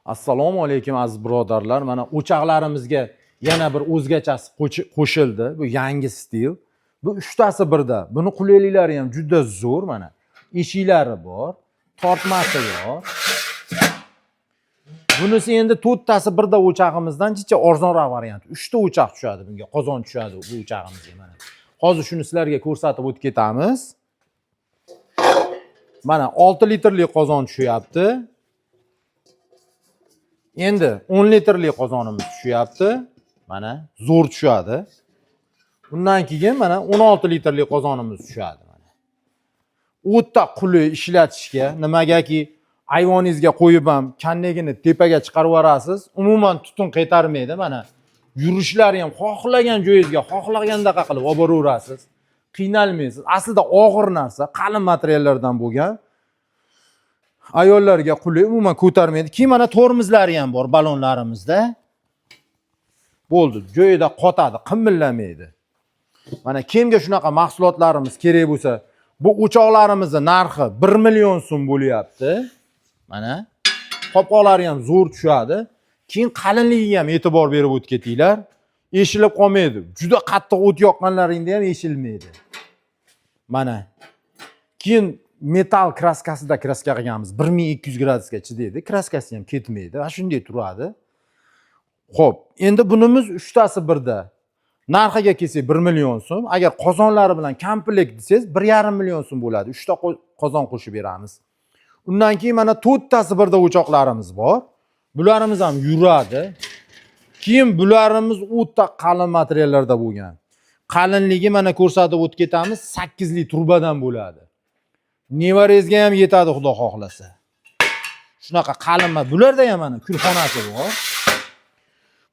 Assalomu alaykum aziz birodarlar. Mana o'choqlarimizga yana bir o'zgachasi qo'shildi. Bu yangi stil. Bu uchtasi birda. Buni qulayliklari ham juda zo'r mana. Eshiklari bor, tortmasi bor. Bunisi endi to'rttasi birda o'chog'imizdan chicha arzonroq variant. 3 ta o'choq tushadi bunga, qozon tushadi bu o'chog'imizga mana. Hozir shuni sizlarga ko'rsatib o'tib ketamiz. Mana 6 litrli qozon tushyapti. Endi 10 litrli qozonimiz tushyapti. Mana zo'r tushadi. Undan keyin mana 16 litrli qozonimiz tushadi mana. O'ta qulay ishlatishga, nimagaki ayvoningizga qo'yib ham kannegini tepaga chiqarib yuborasiz. Umuman tutun qaytarmaydi mana. Yurishlari ham xohlagan joyingizga, xohlagandaqa qilib olib boraverasiz. Qiynalmaysiz. Aslida og'ir narsa, qalin materiallardan bo'lgan. Ayollarga qulay, umuman ko'tarmaydi. Keyin mana tormizlari ham bor balonlarimizda. Bo'ldi, joyida qotadi, qimirlamaydi. Mana kimga shunaqa mahsulotlarimiz kerak bo'lsa, bu o'choqlarimizning narxi 1 million so'm bo'lyapti. Mana qopqoqlari ham zo'r tushadi. Keyin qalinligiga ham e'tibor berib o'tib ketinglar. Eshilib qolmaydi. Juda qattiq o't yoqqanlaringda ham eshilmaydi. Mana. Keyin metal kraskasida kraska qilganmiz. 1200 gradusga chidaydi. Kraskasi ham ketmaydi. Va shunday turadi. Xo'p, endi bunimiz 3 tasi birda. Narxiga kelsak 1 million so'm. Agar qozonlari bilan komplekt desangiz 1,5 million so'm bo'ladi. 3 ta qozon qo'shib beramiz. Undan keyin mana 4 tasi birda o'choqlarimiz bor. Bularimiz ham yuradi. Keyin bularimiz o'ta qalin materiallarda bo'lgan. Qalinligi mana ko'rsatib o'tib ketamiz, 8 li turbadan bo'ladi. Nevarangizga ham yetadi xudo xohlasa. Shunaqa qalin, bularda ham mana kulxonasi bor.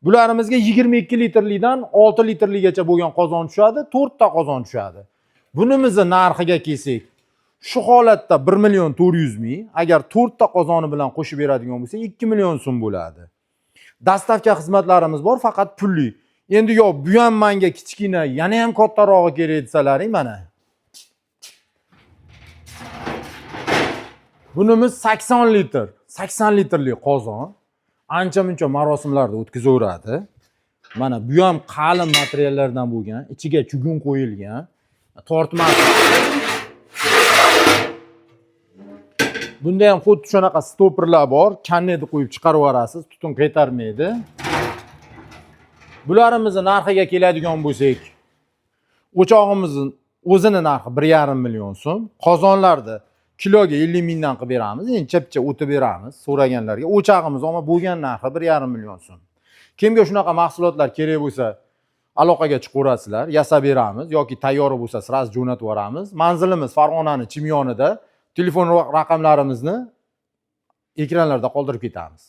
Bularimizga 22 litrlidan 6 litrligacha bo'lgan qozon tushadi, 4 ta qozon tushadi. Bunimizning narxiga kelsak, shu holatda 1 million 400 ming, agar 4 ta qozoni bilan qo'shib beradigan bo'lsa 2 million so'm bo'ladi. Dastavka xizmatlarimiz bor, faqat pulli. Endi yo bu ham menga kichkina, yana ham kattarog'i kerak desalaring mana. Bunimiz 80 litr, 80 litrli qozon. Ancha-muncha marosimlarda o'tkazaveradi. Mana bu ham qalin materiallardan bo'lgan, ichiga chugun qo'yilgan, tortmasi. Bunda ham xuddi shunaqa stoperlar bor, kanneni qo'yib chiqarib yuborasiz, tutun qaytarmaydi. Bularimizni narxiga keladigan bo'lsak, o'chog'imizning o'zining narxi 1,5 million so'm. Qozonlarda kiloga 50 mingdan qilib beramiz. Endi chapcha o'tib beramiz so'raganlarga. O'chog'imiz ama bo'lgan narxi 1,5 million so'm. Kimga shunaqa mahsulotlar kerak bo'lsa, aloqaga chiqaverasizlar, yasab beramiz yoki tayyor bo'lsa, siraz jo'natib yuboramiz. Manzilimiz Farg'onaning Chimyonida. Telefon raqamlarimizni ekranlarda qoldirib ketamiz.